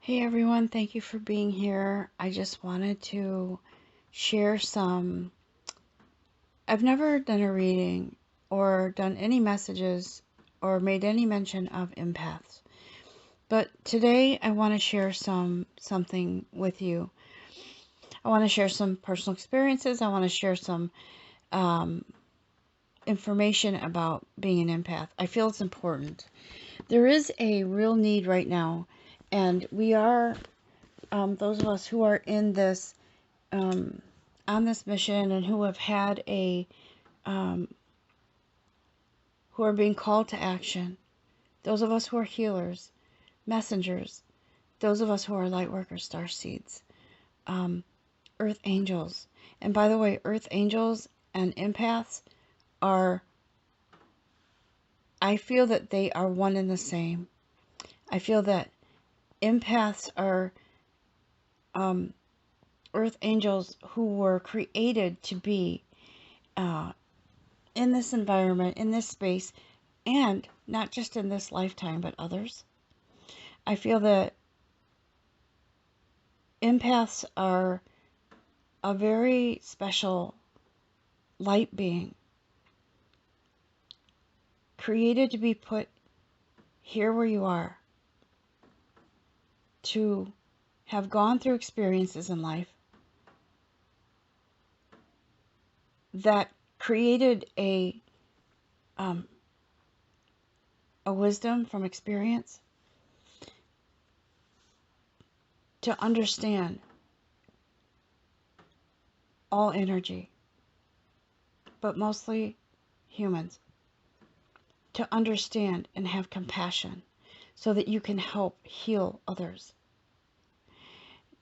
Hey everyone, thank you for being here. I just wanted to share some. I've never done a reading or done any messages or made any mention of empaths. But today I want to share something with you. I want to share some personal experiences. I want to share some um, information about being an empath. I feel it's important. There is a real need right now, and we are, those of us who are in this um, on this mission and who have had um, who are being called to action. Those of us who are healers, messengers, those of us who are light workers, star seeds, um, earth angels. And by the way, earth angels and empaths are, I feel that they are one and the same. I feel that empaths are um, earth angels who were created to be uh, in this environment, in this space, and not just in this lifetime, but others. I feel that empaths are a very special light being, created to be put here where you are, to have gone through experiences in life that created um, a wisdom from experience to understand all energy, but mostly humans, to understand and have compassion so that you can help heal others.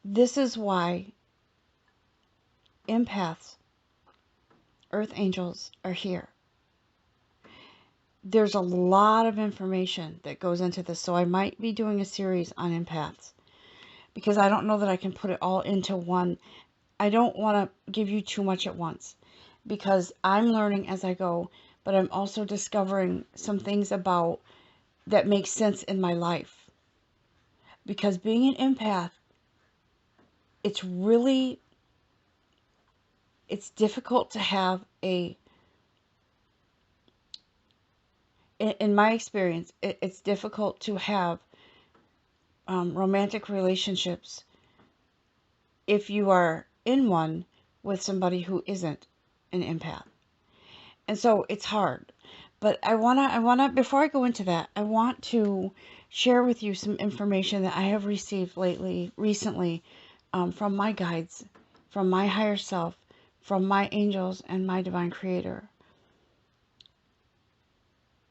This is why empaths, earth angels, are here. There's a lot of information that goes into this, so I might be doing a series on empaths because I don't know that I can put it all into one. I don't want to give you too much at once because I'm learning as I go, but I'm also discovering some things about that make sense in my life. Because being an empath, it's it's difficult to have in my experience, it's difficult to have romantic relationships if you are in one with somebody who isn't an empath. And so it's hard. But before I go into that, I want to share with you some information that I have received recently, from my guides, from my higher self, from my angels, and my divine creator.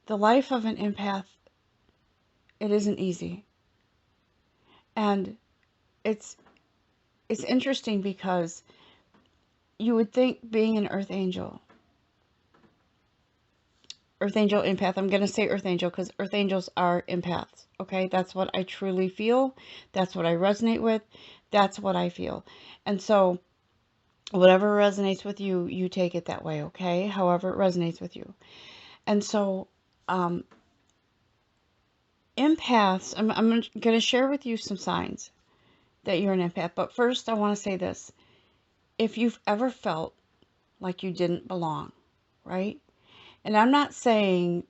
The life of an empath, it isn't easy. And it's it's interesting because you would think being an earth angel empath, I'm going to say earth angel because earth angels are empaths. Okay. That's what I truly feel. That's what I resonate with. That's what I feel. And so whatever resonates with you, you take it that way. Okay. However it resonates with you. And so, um, empaths, I'm going to share with you some signs that you're an empath. But first I want to say this. If you've ever felt like you didn't belong, right? And I'm not saying,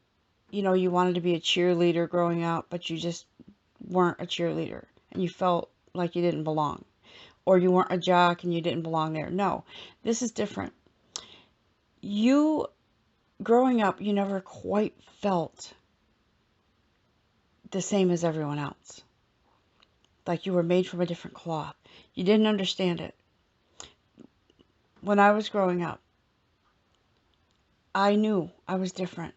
you wanted to be a cheerleader growing up, but you just weren't a cheerleader and you felt like you didn't belong, or you weren't a jock and you didn't belong there. No, this is different. You, growing up, you never quite felt the same as everyone else. Like you were made from a different cloth. You didn't understand it. When I was growing up, I knew I was different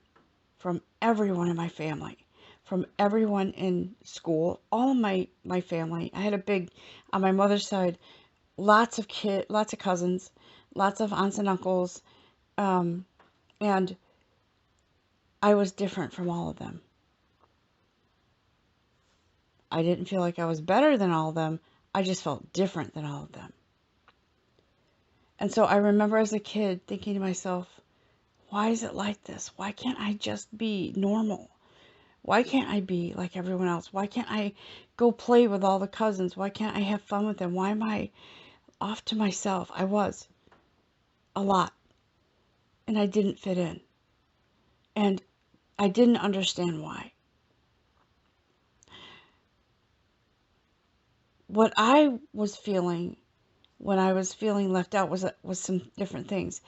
from everyone in my family, from everyone in school, all of my family. I had a big, on my mother's side, lots of cousins, lots of aunts and uncles, um, and I was different from all of them. I didn't feel like I was better than all of them. I just felt different than all of them. And so I remember as a kid thinking to myself, why is it like this? Why can't I just be normal? Why can't I be like everyone else? Why can't I go play with all the cousins? Why can't I have fun with them? Why am I off to myself? I was a lot, and I didn't fit in, and I didn't understand why. What I was feeling when I was feeling left out was some different things.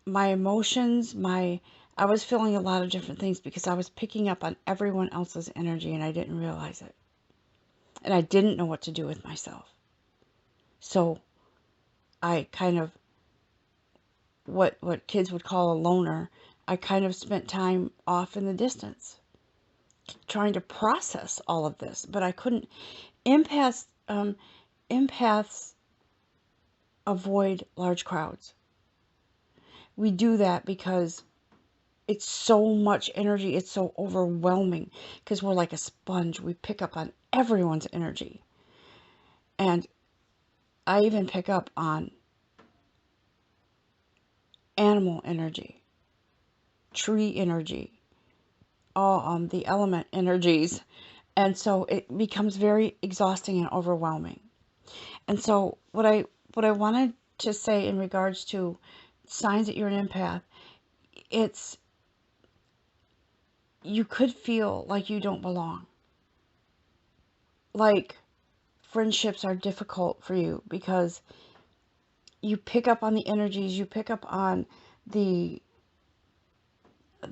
My emotions, I was feeling a lot of different things because I was picking up on everyone else's energy and I didn't realize it. And I didn't know what to do with myself. So I kind of, what kids would call a loner, I kind of spent time off in the distance trying to process all of this, but I couldn't. Empaths avoid large crowds. We do that because it's so much energy, it's so overwhelming, because we're like a sponge. We pick up on everyone's energy. And I even pick up on animal energy, tree energy, all the element energies. And so it becomes very exhausting and overwhelming. And so what I wanted to say in regards to signs that you're an empath, it's you could feel like you don't belong. Like friendships are difficult for you because you pick up on the energies, you pick up on the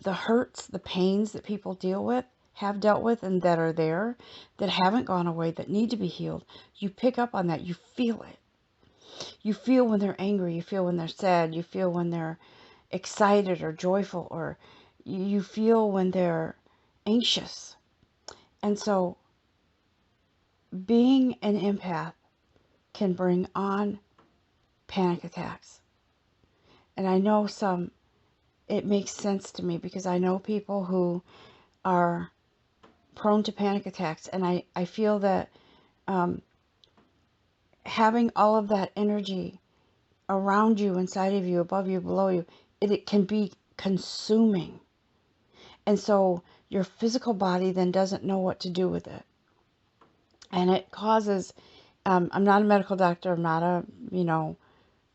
hurts, the pains that people deal with, have dealt with, and that are there, that haven't gone away, that need to be healed. You pick up on that, you feel it. You feel when they're angry, you feel when they're sad, you feel when they're excited or joyful, or you feel when they're anxious. And so being an empath can bring on panic attacks. And I know it makes sense to me because I know people who are prone to panic attacks. And I feel that um, having all of that energy around you, inside of you, above you, below you, it can be consuming. And so your physical body then doesn't know what to do with it. And it causes, I'm not a medical doctor, I'm not a,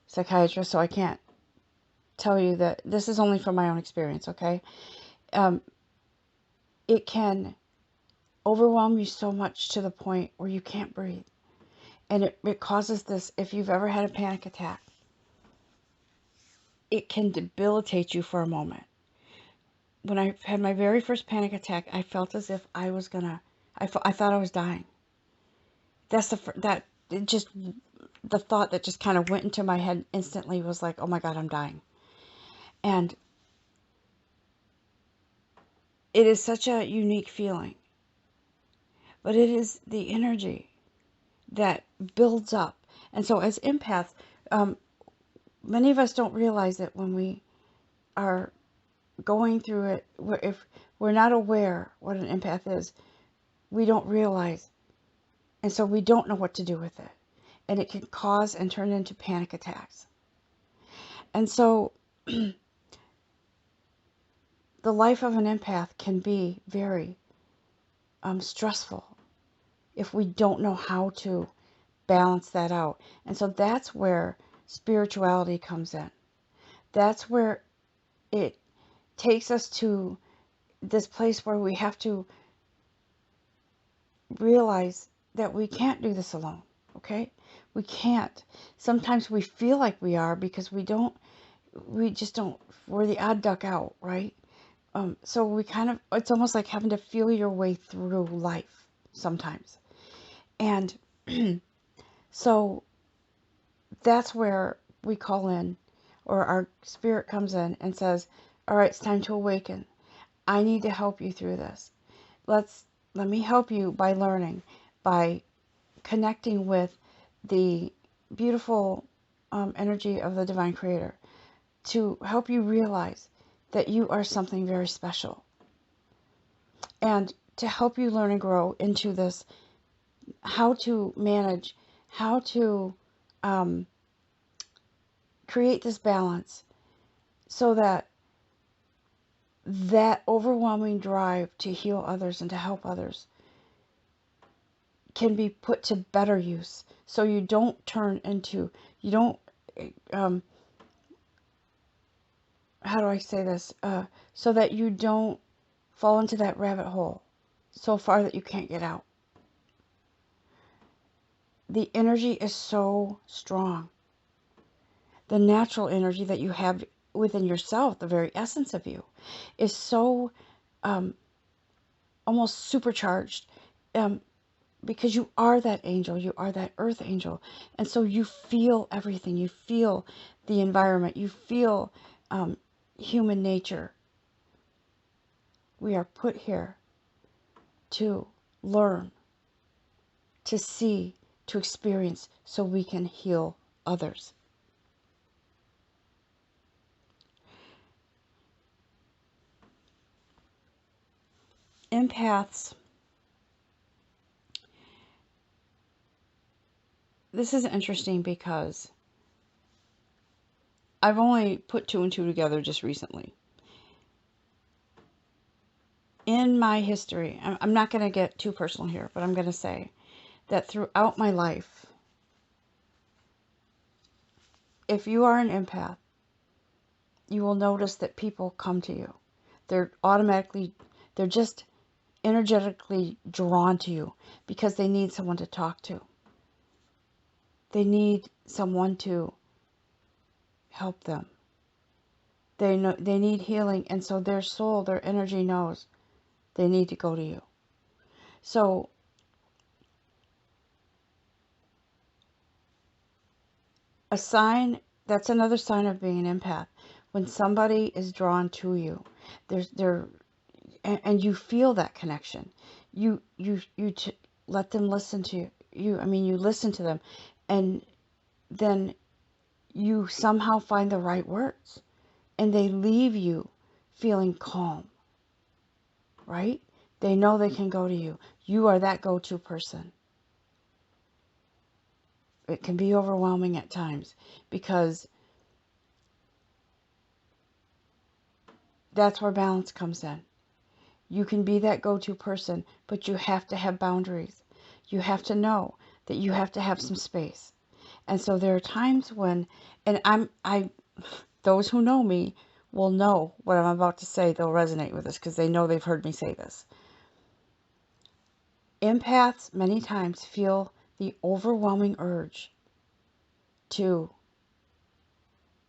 psychiatrist, so I can't tell you that this is only from my own experience, okay? Um, it can overwhelm you so much to the point where you can't breathe. And it causes this, if you've ever had a panic attack, it can debilitate you for a moment. When I had my very first panic attack, I felt as if I was gonna, I thought I was dying. That's it just, the thought that just kind of went into my head instantly was like, oh my God, I'm dying. And it is such a unique feeling, but it is the energy that builds up. And so as empaths, um, many of us don't realize that when we are going through it, if we're not aware what an empath is, we don't realize. And so we don't know what to do with it. And it can cause and turn into panic attacks. And so the life of an empath can be very stressful if we don't know how to balance that out. And so that's where spirituality comes in. That's where it takes us to this place where we have to realize that we can't do this alone, okay? We can't. Sometimes we feel like we are because we just don't, we're the odd duck out, right? So we kind of, it's almost like having to feel your way through life sometimes. And so that's where we call in, or our spirit comes in and says, all right, it's time to awaken. I need to help you through this. Let me help you by learning, by connecting with the beautiful energy of the divine creator to help you realize that you are something very special, and to help you learn and grow into this, how to manage, how to create this balance so that that overwhelming drive to heal others and to help others can be put to better use. So you don't turn into, you don't, um, how do I say this? So that you don't fall into that rabbit hole so far that you can't get out. The energy is so strong. The natural energy that you have within yourself, the very essence of you, is so um, almost supercharged, um, because you are that angel, you are that earth angel. And so you feel everything. You feel the environment. You feel human nature. We are put here to learn, to see, to experience, so we can heal others. Empaths, this is interesting because I've only put two and two together just recently. In my history, I'm not going to get too personal here, but I'm going to say that throughout my life, if you are an empath, you will notice that people come to you. They're just energetically drawn to you because they need someone to talk to. They need someone to help them. They need healing, and so their soul, their energy knows they need to go to you. So that's another sign of being an empath. When somebody is drawn to you, and you feel that connection. You let them listen to you. I mean, you listen to them, and then you somehow find the right words, and they leave you feeling calm, right? They know they can go to you. You are that go-to person. It can be overwhelming at times because that's where balance comes in. You can be that go-to person, but you have to have boundaries. You have to know that you have to have some space. And so there are times when, and those who know me will know what I'm about to say. They'll resonate with this because they know they've heard me say this. Empaths many times feel the overwhelming urge to,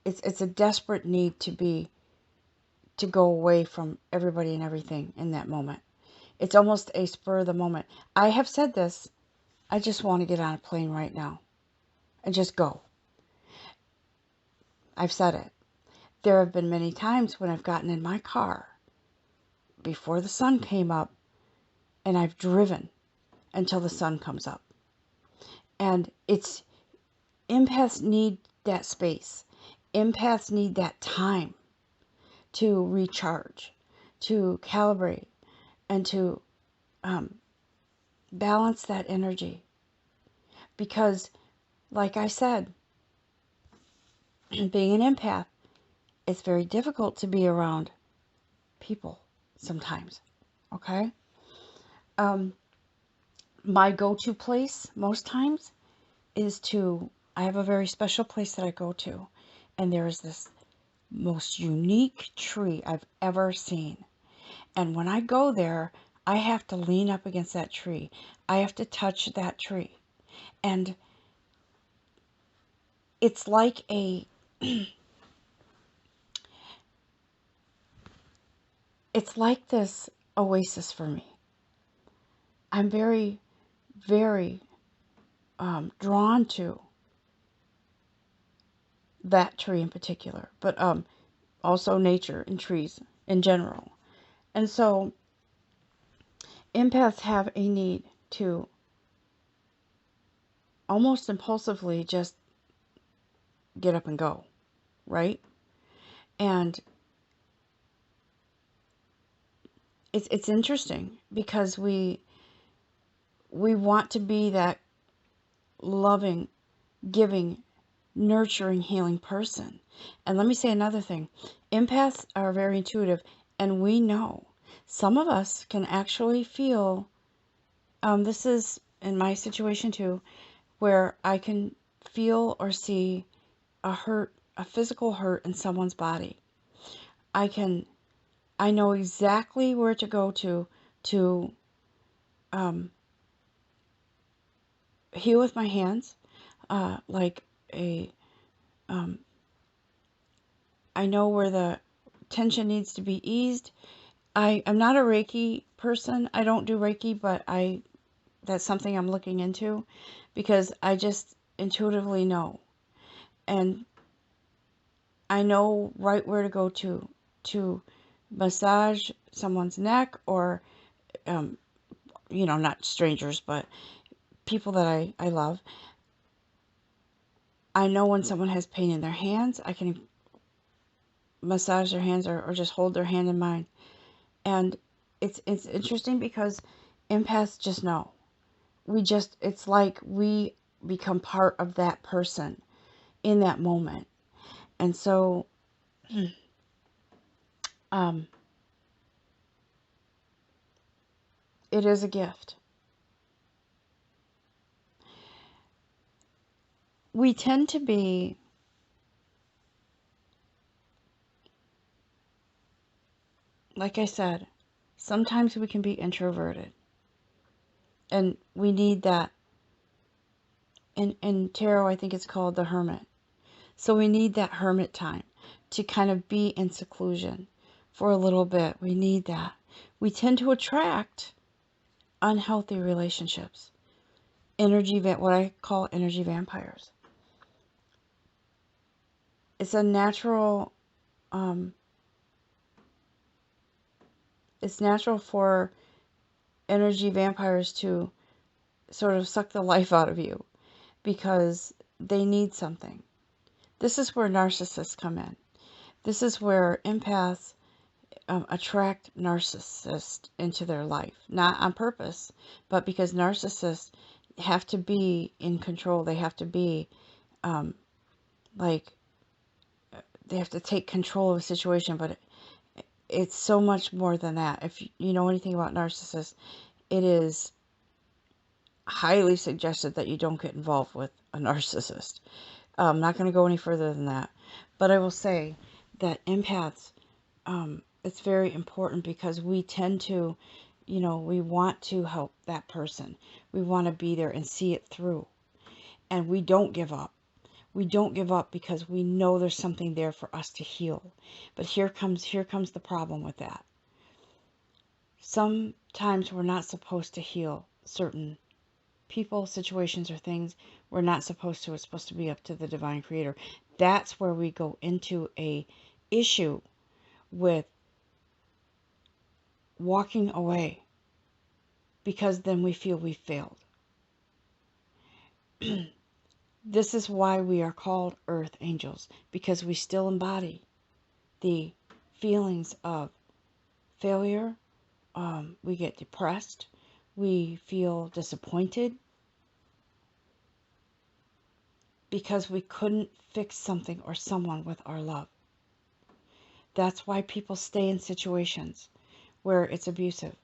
it's a desperate need to go away from everybody and everything in that moment. It's almost a spur of the moment. I have said this, I just want to get on a plane right now and just go. I've said it. There have been many times when I've gotten in my car before the sun came up and I've driven until the sun comes up. And empaths need that space. Empaths need that time to recharge, to calibrate, and to balance that energy. Because, like I said, being an empath, it's very difficult to be around people sometimes. Okay? My go-to place most times is I have a very special place that I go to, and there is this most unique tree I've ever seen. And when I go there, I have to lean up against that tree. I have to touch that tree. And it's like it's like this oasis for me. I'm very, very drawn to that tree in particular, but also nature and trees in general. And so empaths have a need to almost impulsively just get up and go, right? And it's interesting because we want to be that loving, giving, nurturing, healing person. And let me say another thing. Empaths are very intuitive, And we know some of us can actually feel, this is in my situation too, where I can feel or see a hurt, a physical hurt in someone's body. I can, I know exactly where to go to um, heal with my hands, like a, um, I know where the tension needs to be eased. I'm not a Reiki person. I don't do Reiki, but that's something I'm looking into because I just intuitively know. And I know right where to go to massage someone's neck or, um, not strangers, but people that I love. I know when someone has pain in their hands, I can massage their hands or just hold their hand in mine. And it's interesting because empaths just know. It's like we become part of that person in that moment. And so, um, it is a gift. We tend to be, like I said, sometimes we can be introverted. And we need that. In tarot, I think it's called the hermit. So we need that hermit time to kind of be in seclusion for a little bit. We need that. We tend to attract unhealthy relationships. What I call energy vampires. It's a natural, um, it's natural for energy vampires to sort of suck the life out of you because they need something. This is where narcissists come in. This is where empaths attract narcissists into their life, not on purpose, but because narcissists have to be in control. They have to be um, like they have to take control of a situation, but it's so much more than that. If you know anything about narcissists, it is highly suggested that you don't get involved with a narcissist. I'm not going to go any further than that, but I will say that empaths, it's very important because we tend to, we want to help that person. We want to be there and see it through. And we don't give up. We don't give up because we know there's something there for us to heal. But here comes the problem with that. Sometimes we're not supposed to heal certain people, situations, or things. We're not supposed to. It's supposed to be up to the divine creator. That's where we go into a issue with walking away because then we feel we failed. This is why we are called earth angels, because we still embody the feelings of failure. We get depressed. We feel disappointed because we couldn't fix something or someone with our love. That's why people stay in situations where it's abusive.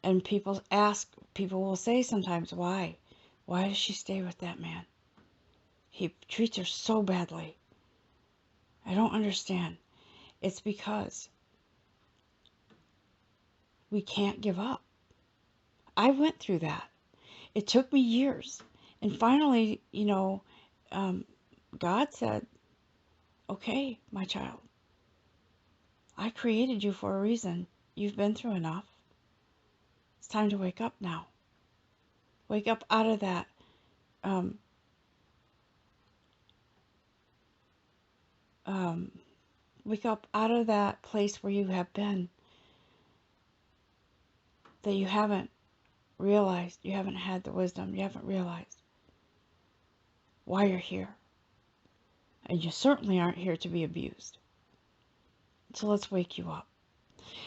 And people will say sometimes, why? Why does she stay with that man? He treats her so badly. I don't understand. It's because we can't give up. I went through that. It took me years. And finally, God said, okay, my child, I created you for a reason. You've been through enough. It's time to wake up now. Wake up out of that um, um, wake up out of that place where you have been, that you haven't realized, you haven't had the wisdom, you haven't realized why you're here. And you certainly aren't here to be abused. So let's wake you up.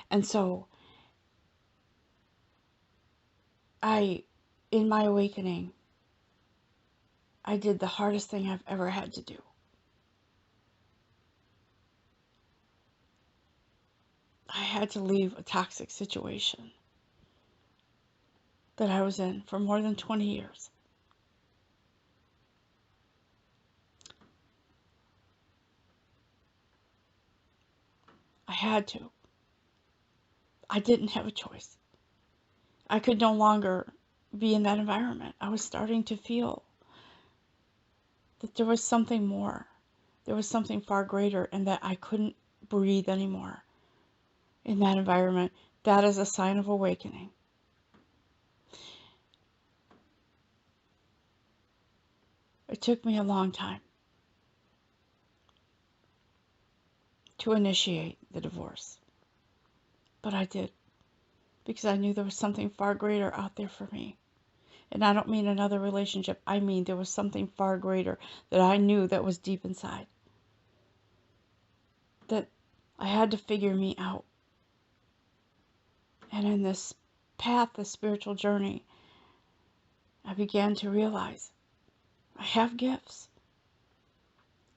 And so in my awakening, I did the hardest thing I've ever had to do. I had to leave a toxic situation that I was in for more than 20 years. I had to. I didn't have a choice. I could no longer be in that environment. I was starting to feel that there was something more. There was something far greater, and that I couldn't breathe anymore in that environment. That is a sign of awakening. It took me a long time to initiate the divorce, but I did, because I knew there was something far greater out there for me. And I don't mean another relationship. I mean there was something far greater that I knew that was deep inside. That I had to figure me out. And in this path, this spiritual journey, I began to realize I have gifts.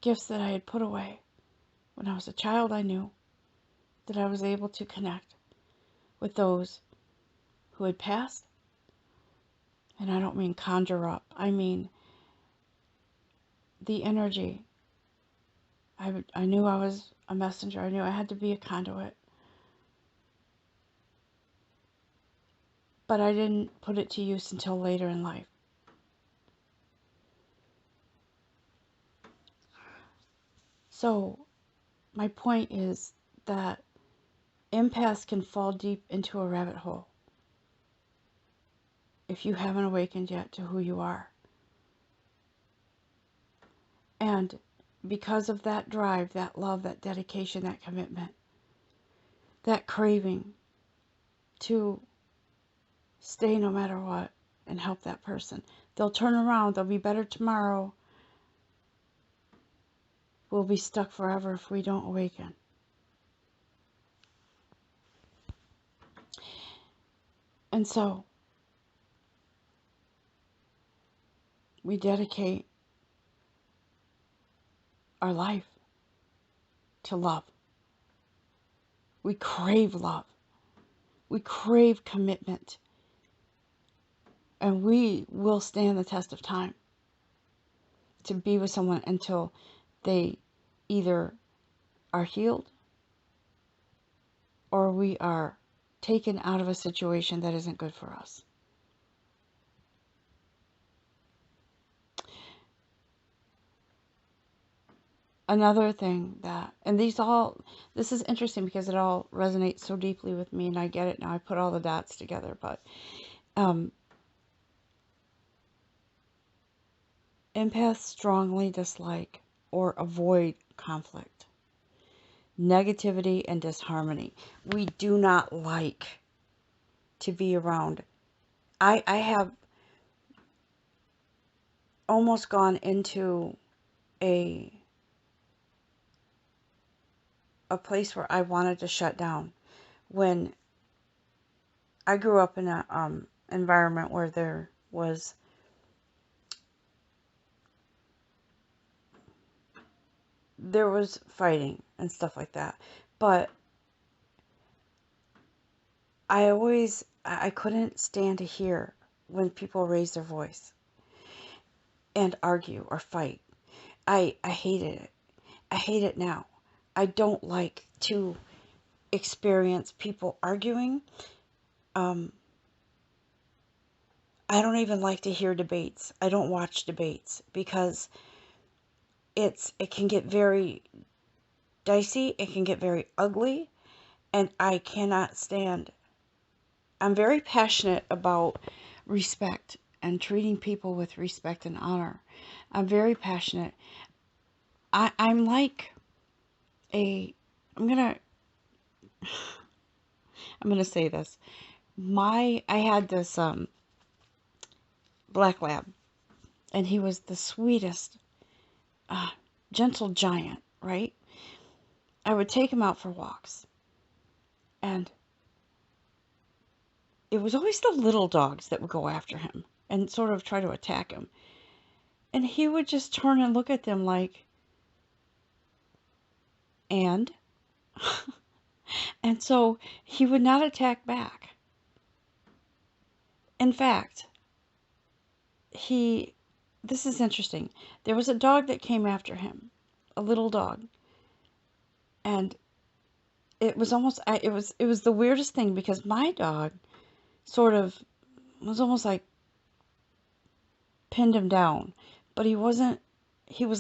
Gifts that I had put away. When I was a child, I knew that I was able to connect with those who had passed. And I don't mean conjure up. I mean the energy. I knew I was a messenger. I knew I had to be a conduit. But I didn't put it to use until later in life. So my point is that empaths can fall deep into a rabbit hole if you haven't awakened yet to who you are. And because of that drive, that love, that dedication, that commitment, that craving to stay no matter what and help that person, they'll turn around, they'll be better tomorrow. We'll be stuck forever if we don't awaken. And so we dedicate our life to love. We crave love. We crave commitment. And we will stand the test of time to be with someone until they either are healed or we are taken out of a situation that isn't good for us. Another thing that, and this is interesting because it all resonates so deeply with me, and I get it now. I put all the dots together, but empaths strongly dislike or avoid conflict, negativity, and disharmony. We do not like to be around. I have almost gone into a place where I wanted to shut down when I grew up in a environment where there was fighting and stuff like that. But I couldn't stand to hear when people raise their voice and argue or fight. I hated it. I hate it now. I don't like to experience people arguing. I don't even like to hear debates. I don't watch debates because it can get very dicey. It can get very ugly, and I cannot stand. I'm very passionate about respect and treating people with respect and honor. I'm very passionate. I'm like I'm gonna say this. I had this black lab, and he was the sweetest, gentle giant, right? I would take him out for walks, and it was always the little dogs that would go after him and sort of try to attack him. And he would just turn and look at them like, and And so he would not attack back. In fact, this is interesting. There was a dog that came after him, a little dog, and it was the weirdest thing because my dog sort of was almost like pinned him down, but he was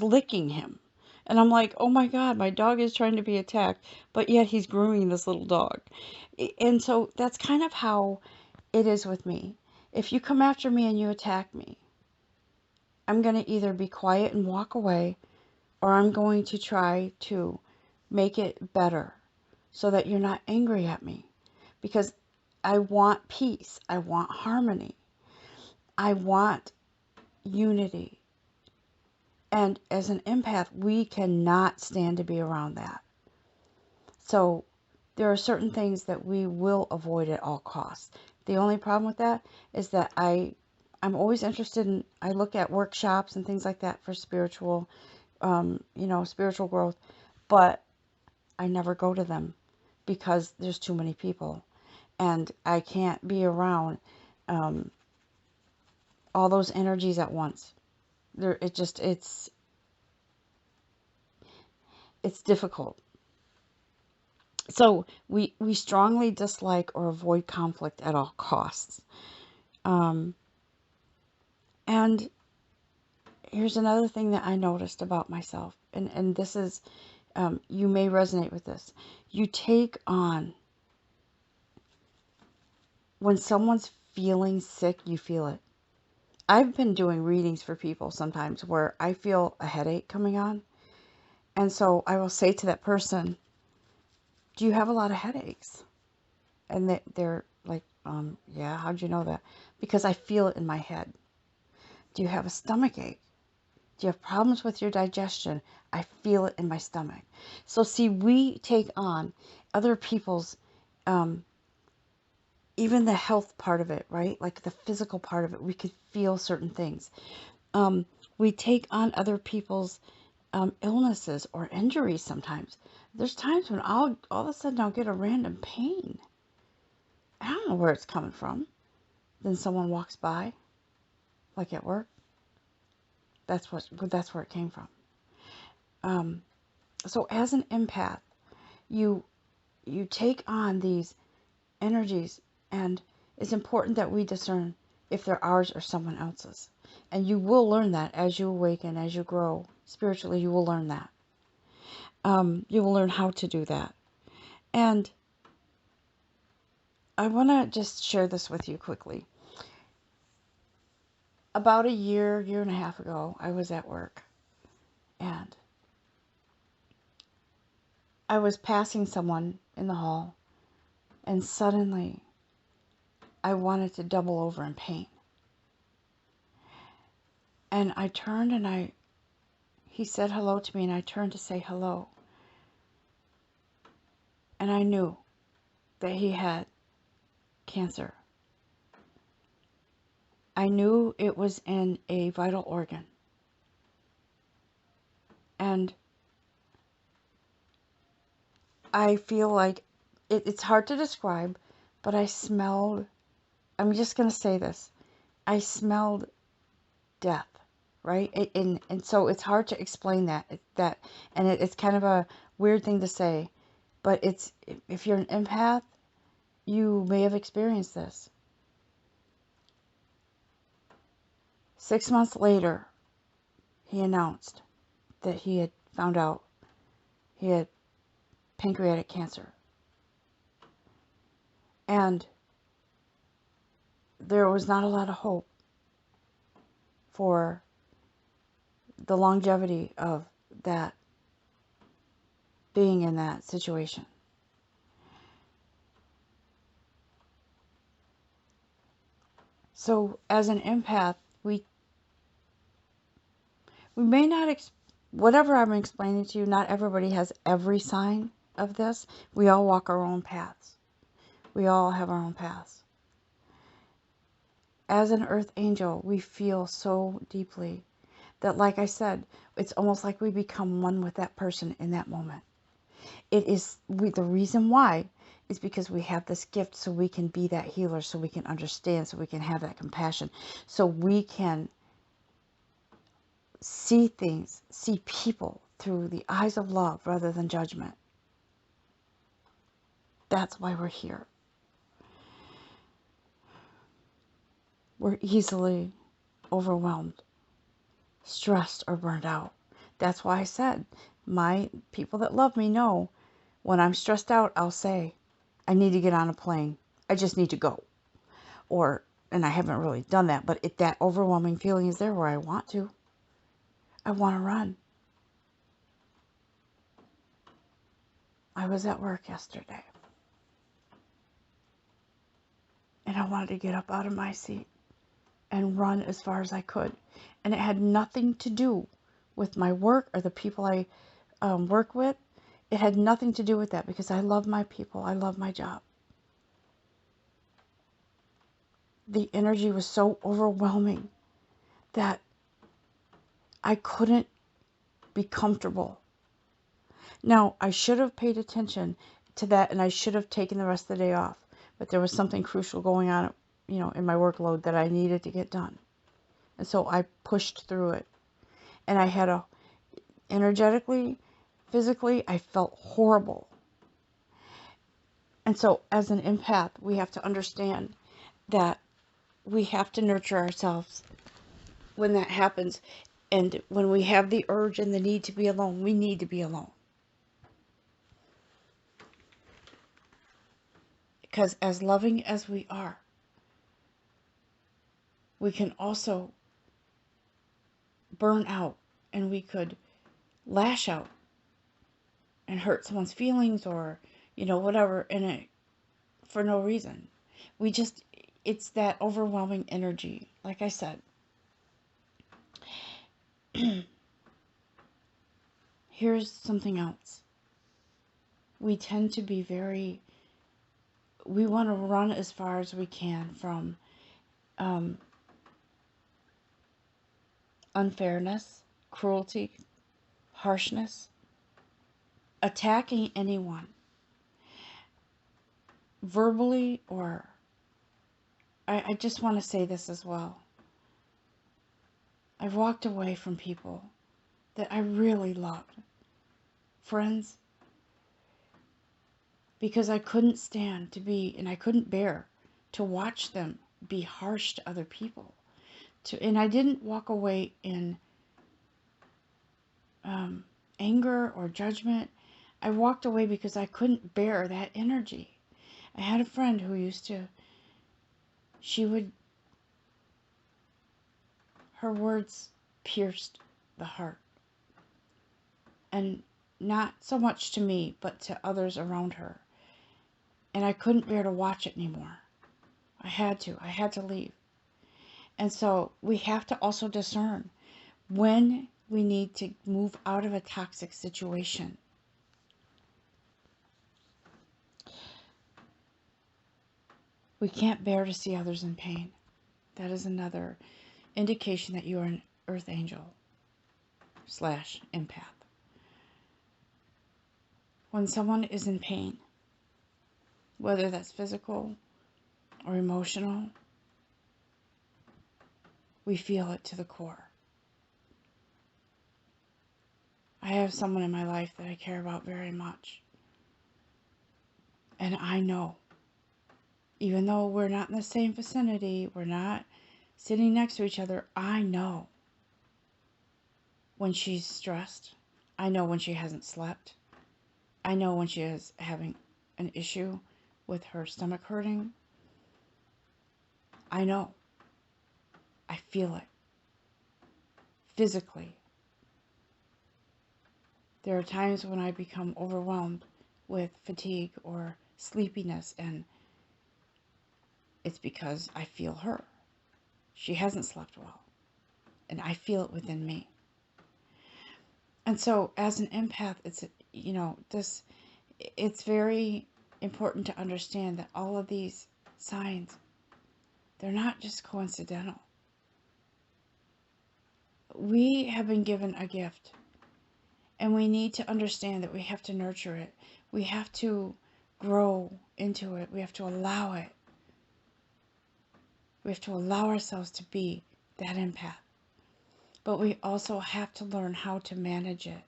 licking him. And I'm like, oh my God, my dog is trying to be attacked, but yet he's grooming this little dog. And so that's kind of how it is with me. If you come after me and you attack me, I'm going to either be quiet and walk away, or I'm going to try to make it better so that you're not angry at me. Because I want peace. I want harmony. I want unity. And as an empath, we cannot stand to be around that. So there are certain things that we will avoid at all costs. The only problem with that is that I'm always interested in, I look at workshops and things like that for spiritual, spiritual growth, but I never go to them because there's too many people and I can't be around all those energies at once. It's difficult. So we strongly dislike or avoid conflict at all costs. Um, and here's another thing that I noticed about myself, and this is, you may resonate with this. You take on, when someone's feeling sick, you feel it. I've been doing readings for people sometimes where I feel a headache coming on. And so I will say to that person, do you have a lot of headaches? And they're like, yeah, how'd you know that? Because I feel it in my head. Do you have a stomach ache? Do you have problems with your digestion? I feel it in my stomach. So see, we take on other people's, even the health part of it, right? Like the physical part of it, we could feel certain things. We take on other people's illnesses or injuries sometimes. There's times when all of a sudden I'll get a random pain. I don't know where it's coming from. Then someone walks by, like at work. That's where it came from. So as an empath, you take on these energies, and it's important that we discern if they're ours or someone else's. And you will learn that as you awaken, as you grow spiritually. You will learn that. You will learn how to do that. And I want to just share this with you quickly. About a year and a half ago, I was at work, and I was passing someone in the hall, and suddenly I wanted to double over in pain. And I turned and he said hello to me, and I turned to say hello. And I knew that he had cancer. I knew it was in a vital organ. And I feel like it's hard to describe, but I'm just going to say this, I smelled death, right? And so it's hard to explain and it's kind of a weird thing to say, but if you're an empath, you may have experienced this. 6 months later, he announced that he had found out he had pancreatic cancer. And there was not a lot of hope for the longevity of that, being in that situation. So as an empath, we may not, whatever I'm explaining to you, not everybody has every sign of this. We all walk our own paths. We all have our own paths. As an earth angel, we feel so deeply that, like I said, it's almost like we become one with that person in that moment. The reason why is because we have this gift, so we can be that healer, so we can understand, so we can have that compassion, so we can see things, see people through the eyes of love rather than judgment. That's why we're here. We're easily overwhelmed, stressed, or burned out. That's why I said, my people that love me know when I'm stressed out, I'll say, I need to get on a plane. I just need to go. And I haven't really done that, but that overwhelming feeling is there where I want to. I want to run. I was at work yesterday, and I wanted to get up out of my seat and run as far as I could. And it had nothing to do with my work or the people I work with. It had nothing to do with that, because I love my people. I love my job. The energy was so overwhelming that I couldn't be comfortable. Now, I should have paid attention to that, and I should have taken the rest of the day off. But there was something crucial going on, in my workload that I needed to get done. And so I pushed through it. And I had energetically, physically, I felt horrible. And so as an empath, we have to understand that we have to nurture ourselves when that happens. And when we have the urge and the need to be alone, we need to be alone. Because as loving as we are, we can also burn out, and we could lash out and hurt someone's feelings, or whatever, for no reason. It's that overwhelming energy. Like I said, here's something else. We tend to be we want to run as far as we can from unfairness, cruelty, harshness, attacking anyone, verbally, or I just want to say this as well. I've walked away from people that I really loved, friends, because I couldn't stand and I couldn't bear to watch them be harsh to other people. And I didn't walk away in anger or judgment. I walked away because I couldn't bear that energy. I had a friend who her words pierced the heart. And not so much to me, but to others around her. And I couldn't bear to watch it anymore. I had to leave. And so we have to also discern when we need to move out of a toxic situation. We can't bear to see others in pain. That is another indication that you are an earth angel / empath. When someone is in pain, whether that's physical or emotional, we feel it to the core. I have someone in my life that I care about very much. And I know, even though we're not in the same vicinity, we're not sitting next to each other, I know when she's stressed. I know when she hasn't slept. I know when she is having an issue with her stomach hurting. I know. I feel it. Physically. There are times when I become overwhelmed with fatigue or sleepiness, and it's because I feel her. She hasn't slept well, and I feel it within me. And so as an empath, it's very important to understand that all of these signs, they're not just coincidental. We have been given a gift, And we need to understand that we have to nurture it. We have to grow into it. We have to allow it. We have to allow ourselves to be that empath. But we also have to learn how to manage it.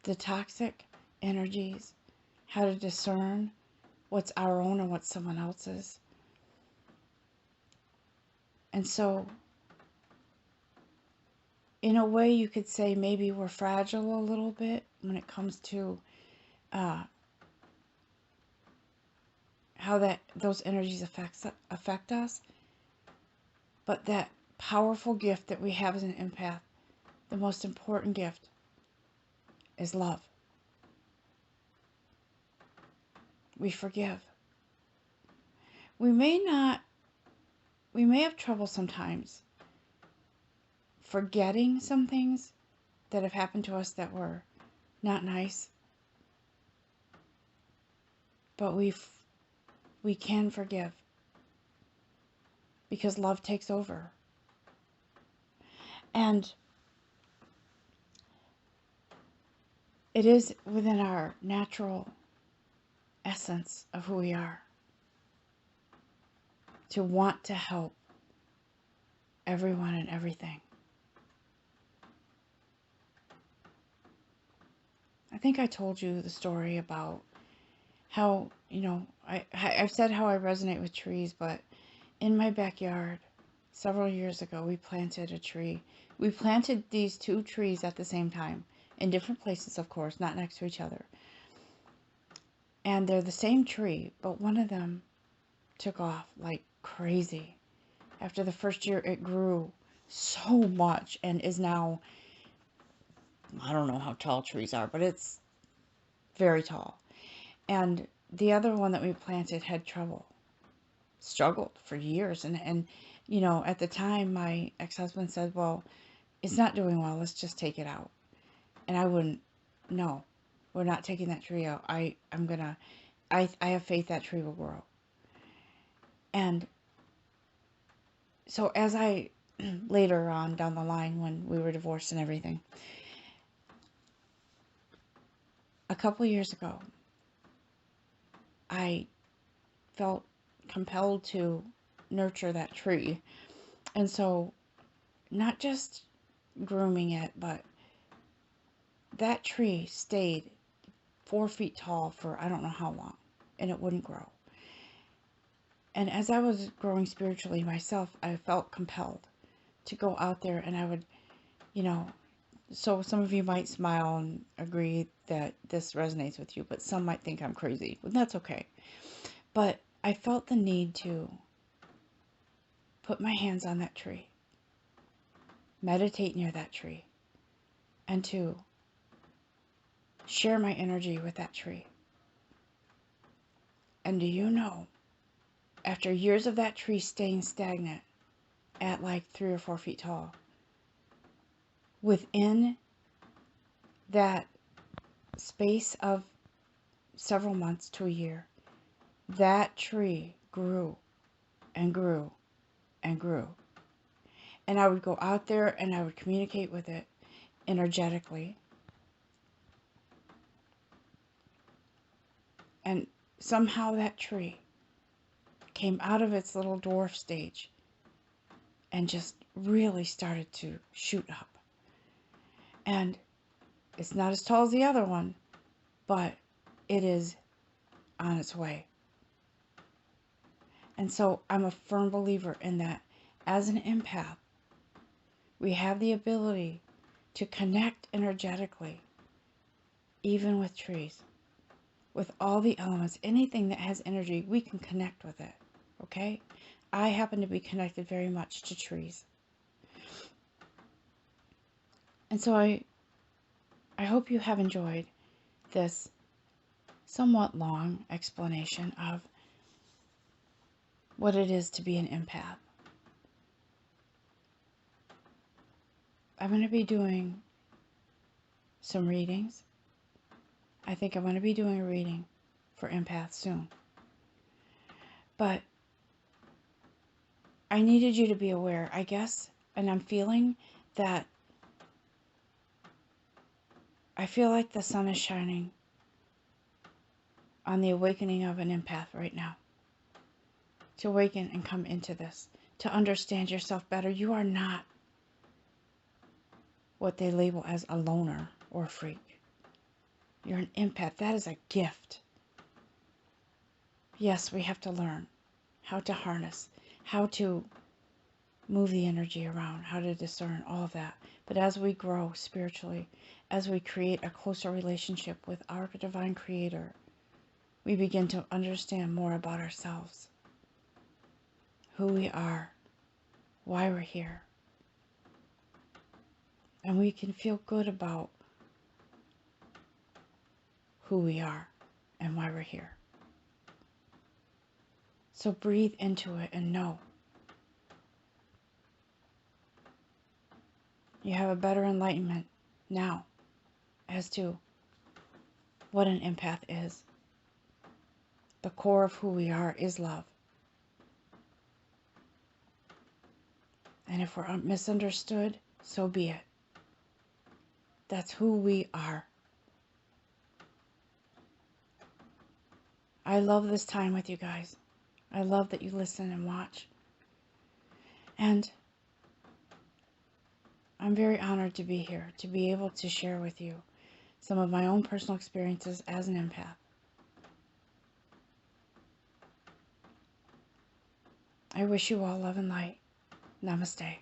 The toxic energies, how to discern what's our own and what's someone else's. And so, in a way, you could say maybe we're fragile a little bit when it comes to how those energies affect us. But that powerful gift that we have as an empath, the most important gift, is love. We forgive. We may have trouble sometimes forgetting some things that have happened to us that were not nice, but we can forgive because love takes over. And it is within our natural essence of who we are to want to help everyone and everything. I think I told you the story about how, I've said how I resonate with trees, but in my backyard, several years ago, we planted a tree. We planted these two trees at the same time, in different places, of course, not next to each other. And they're the same tree, but one of them took off like crazy. After the first year, it grew so much and is now, I don't know how tall trees are, but it's very tall. And the other one that we planted had struggled for years. And at the time, my ex-husband said, well, it's not doing well, let's just take it out. And I wouldn't, no, we're not taking that tree out. I have faith that tree will grow. And so as I, later on down the line when we were divorced and everything, a couple years ago, I felt compelled to nurture that tree. And so, not just grooming it, but that tree stayed 4 feet tall for I don't know how long, and it wouldn't grow. And as I was growing spiritually myself, I felt compelled to go out there, and I would, so some of you might smile and agree that this resonates with you, but some might think I'm crazy. Well, that's okay. But I felt the need to put my hands on that tree, meditate near that tree, and to share my energy with that tree. And do you know, after years of that tree staying stagnant at like 3 or 4 feet tall, within that space of several months to a year, that tree grew and grew and grew. And I would go out there and I would communicate with it energetically. And somehow that tree came out of its little dwarf stage and just really started to shoot up. And it's not as tall as the other one, but it is on its way. And so I'm a firm believer in that as an empath, we have the ability to connect energetically, even with trees, with all the elements. Anything that has energy, we can connect with it, okay? I happen to be connected very much to trees. And so I hope you have enjoyed this somewhat long explanation of what it is to be an empath. I'm going to be doing some readings. I think I'm going to be doing a reading for empaths soon. But I needed you to be aware, I guess, and I'm feeling that I feel like the sun is shining on the awakening of an empath right now. To awaken and come into this. To understand yourself better. You are not what they label as a loner or a freak. You're an empath. That is a gift. Yes, we have to learn how to harness, how to move the energy around, how to discern, all of that. But as we grow spiritually, as we create a closer relationship with our divine creator, we begin to understand more about ourselves, who we are, why we're here. And we can feel good about who we are and why we're here. So breathe into it and know. You have a better enlightenment now as to what an empath is. The core of who we are is love. And if we're misunderstood, so be it. That's who we are. I love this time with you guys. I love that you listen and watch. And I'm very honored to be here, to be able to share with you some of my own personal experiences as an empath. I wish you all love and light. Namaste.